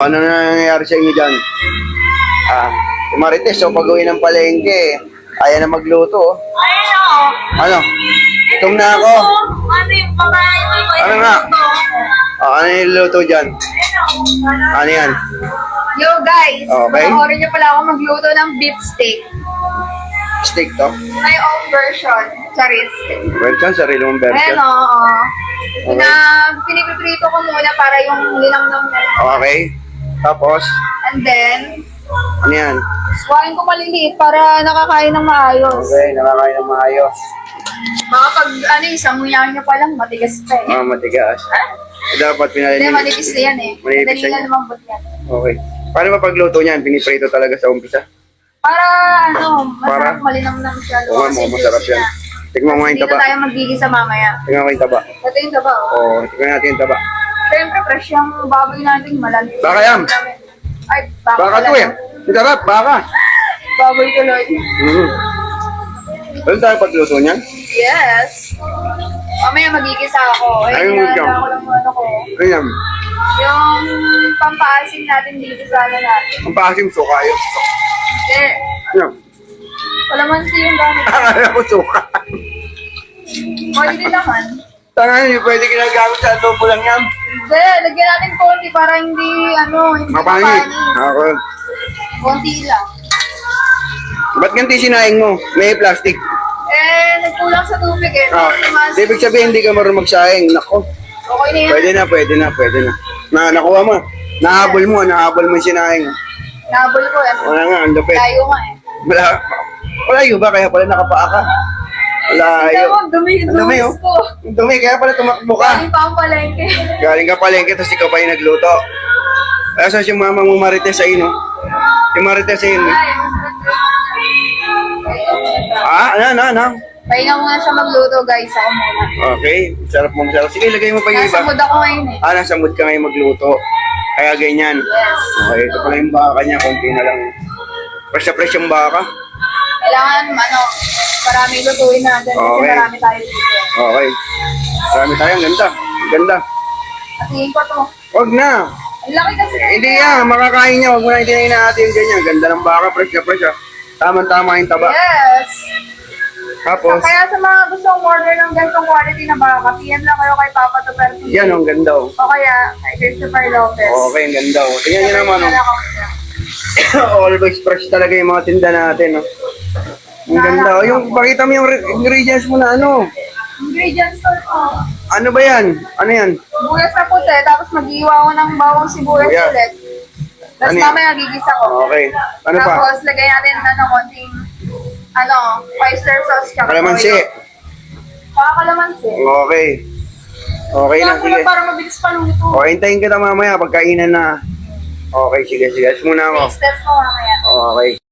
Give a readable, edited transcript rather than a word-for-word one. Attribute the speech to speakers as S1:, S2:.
S1: Ano na nangyayari sa inyo dyan? Si Marites, so pag-uwi ng palengke, ayaw na magluto.
S2: Ayun o.
S1: Ano? Gutom na ako.
S2: Ano yung babae ko?
S1: Ano nga? Ano yung niluto dyan? Ano yan?
S3: Yo guys,
S1: Okay.
S3: panoorin niyo pala ako magluto ng beef steak.
S1: Steak to?
S3: My own version. Charis.
S1: Version, sarili mong version.
S3: Ayan oo. Piniprito ko muna para yung linamnam na lang.
S1: Okay. Tapos,
S3: And then,
S1: ano yan?
S3: suwain ko maliliit para nakakain ng maayos.
S1: Okay, nakakain ng maayos.
S3: Baka pag isang nguya niyo pa lang, matigas pa eh.
S1: Matigas. Dapat
S3: Hindi,
S1: pinalilinis.
S3: manipis na yan eh.
S1: Manipis
S3: Madali
S1: na
S3: na
S1: yan.
S3: lumambot yan.
S1: Okay. Paano ba pagluto niyan? Piniprito talaga sa umpisa?
S3: Para
S1: Para?
S3: masarap malinamnam siya.
S1: Oo nga, masarap yan. Tignan mo nga yung
S3: Hindi
S1: taba.
S3: na tayo magigisa mamaya.
S1: Tignan mo yung taba.
S3: Ito yung taba oh.
S1: Oo, tignan natin yung taba.
S3: Siyempre, fresh yung baboy natin, malaki.
S1: Baka yan.
S3: Ay, baka
S1: Baka
S3: pala
S1: to eh.
S3: yan.
S1: Ang sarap, baka.
S3: Baboy tuloy.
S1: Pwede tayo pagluto niyan?
S3: Yes. Mamaya magigisa ako. Ay,
S1: Ayun,
S3: hinahanda
S1: ikaw.
S3: ko lang yung ano ko.
S1: Ayan.
S3: Yung pampaasim natin dito sa ano natin.
S1: Ang paasim, suka yun.
S3: Hindi.
S1: Ayan.
S3: Wala man siya yung gamit.
S1: Akala ko suka.
S3: Pwede din naman.
S1: Tanga, hindi pwede ginagamit sa adobo lang yan.
S3: Hindi, lagyan natin konti para hindi, hindi
S1: Mapangit. Ako.
S3: Konti lang.
S1: Ba't ganti sinaing mo? May plastic.
S3: Nagkulang sa tubig eh.
S1: Ibig sabihin, hindi ka marunong magsaing. Nako.
S3: Okay na yan.
S1: Pwede na. Nakuha mo. Nahabol mo yung sinaing.
S3: Nabol ko.
S1: Wala nga, ang lupit.
S3: Layo nga eh.
S1: Wala ba? Kaya pala nakapaa ka. Layo.
S3: Ito, dumi yung
S1: Ang dumi,
S3: dumis
S1: oh.
S3: ko.
S1: Ang dumi, kaya pala tumakbo ka.
S3: Galing pa ang palengke.
S1: Galing ka palengke, tapos ikaw pa yung nagluto. Kaya saan si mama mo Marites sa ino? Si Marites sa ino.
S3: Ay,
S1: Ano?
S3: pahinga muna siya magluto guys. Ako muna.
S1: Okay, sarap mo, sarap. Sige, lagay mo pa yung
S3: Nasa
S1: iba.
S3: mood ako ngayon eh.
S1: Nasa mood ka ngayon magluto. Kaya ganyan.
S3: Yes.
S1: Okay, ito pala yung baka niya, konti na lang. Fresh na fresh yung baka.
S3: Kailangan, marami lutuin natin kasi
S1: Okay.
S3: marami tayo dito.
S1: Okay. Marami tayo, ang ganda. Ang ganda.
S3: At tingin ko to.
S1: Wag na.
S3: Ang laki kasi.
S1: Hindi yan, makakain niya. Huwag mo na itinayin natin yung ganyan. Ganda ng baka, fresh na fresh. Tama-tama yung taba.
S3: Yes.
S1: Tapos,
S3: Kaya sa mga gustong order ng ganitong quality na baka, PM lang kayo kay Papa Tuperti.
S1: yan, ang ganda. Oh.
S3: O kaya kay Christopher Lopez.
S1: Okay, ang ganda. Oh. Tingnan niyo naman.
S3: Sabihin na
S1: Oh.
S3: lang ako siya.
S1: Always fresh talaga yung mga tinda natin. Oh. Ang ganda. Oh. Yung, pakita mo yung ingredients mo na ano.
S3: Ingredients ko po.
S1: Ano ba yan? Ano yan?
S3: Sibuyas na puti, tapos mag-iwa ako ng bawang sibuyas
S1: Yeah.
S3: ulit. Tapos
S1: Ano yan?
S3: mamaya gigisa ko.
S1: Okay. Ano pa?
S3: Tapos lagay natin konting oyster sauce tsaka
S1: Kalamansi.
S3: toyo. Tsaka kalamansi.
S1: Okay. Okay na,
S3: Kaya ko
S1: sige.
S3: lang para mabilis pa luto.
S1: O, hintayin kita mamaya pagkainan na. Okay, sige. Alis muna ako.
S3: Taste test mo mamaya.
S1: Okay.